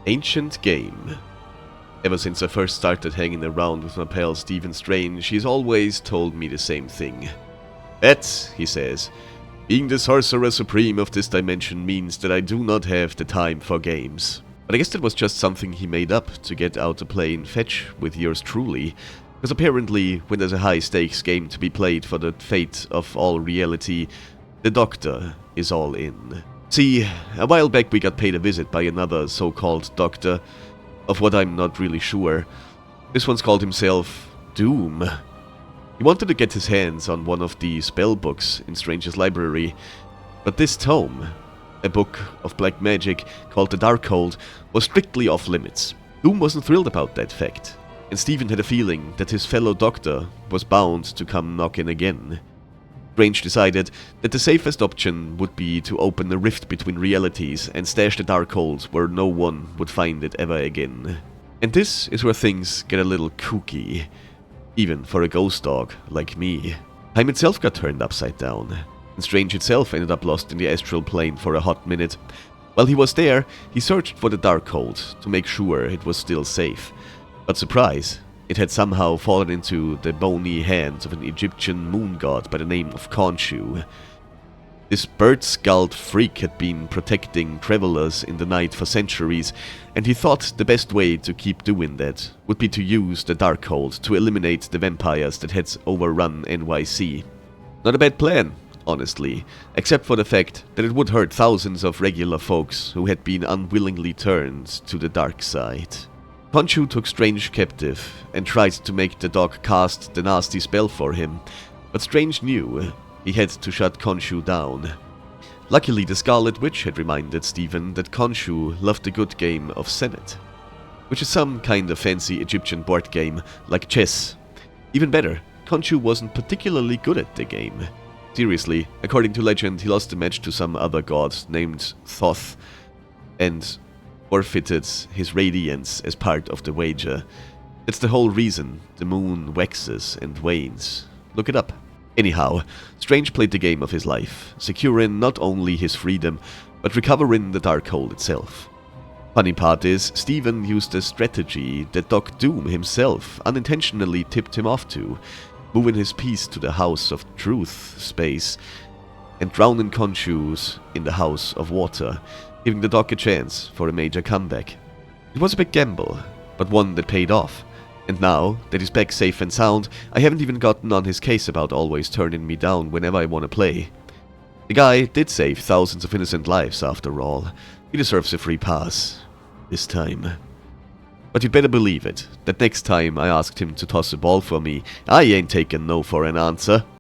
Ancient game. Ever since I first started hanging around with my pal Stephen Strange, he's always told me the same thing. "Bet," he says, "being the Sorcerer Supreme of this dimension means that I do not have the time for games." But I guess that was just something he made up to get out to play in Fetch with yours truly, because apparently when there's a high-stakes game to be played for the fate of all reality, the Doctor is all in. See, a while back we got paid a visit by another so-called Doctor, of what I'm not really sure. This one's called himself Doom. He wanted to get his hands on one of the spell books in Strange's library, but this tome, a book of black magic called the Darkhold, was strictly off limits. Doom wasn't thrilled about that fact, and Stephen had a feeling that his fellow Doctor was bound to come knocking again. Strange decided that the safest option would be to open a rift between realities and stash the Darkhold where no one would find it ever again. And this is where things get a little kooky, even for a ghost dog like me. Time itself got turned upside down, and Strange itself ended up lost in the astral plane for a hot minute. While he was there, he searched for the Darkhold to make sure it was still safe. But surprise, it had somehow fallen into the bony hands of an Egyptian moon god by the name of Konshu. This bird-skulled freak had been protecting travelers in the night for centuries, and he thought the best way to keep doing that would be to use the Darkhold to eliminate the vampires that had overrun NYC. Not a bad plan, honestly, except for the fact that it would hurt thousands of regular folks who had been unwillingly turned to the dark side. Konshu took Strange captive and tried to make the dog cast the nasty spell for him, but Strange knew he had to shut Konshu down. Luckily, the Scarlet Witch had reminded Stephen that Konshu loved a good game of Senet, which is some kind of fancy Egyptian board game like chess. Even better, Konshu wasn't particularly good at the game. Seriously, according to legend, he lost the match to some other god named Thoth, and forfeited his radiance as part of the wager. That's the whole reason the moon waxes and wanes. Look it up. Anyhow, Strange played the game of his life, securing not only his freedom, but recovering the Darkhold itself. Funny part is, Stephen used a strategy that Doc Doom himself unintentionally tipped him off to, moving his piece to the House of Truth space, and drowning Konshu's in the House of Water, giving the Doc a chance for a major comeback. It was a big gamble, but one that paid off. And now that he's back safe and sound, I haven't even gotten on his case about always turning me down whenever I want to play. The guy did save thousands of innocent lives after all. He deserves a free pass. This time. But you'd better believe it, that next time I asked him to toss a ball for me, I ain't taking no for an answer.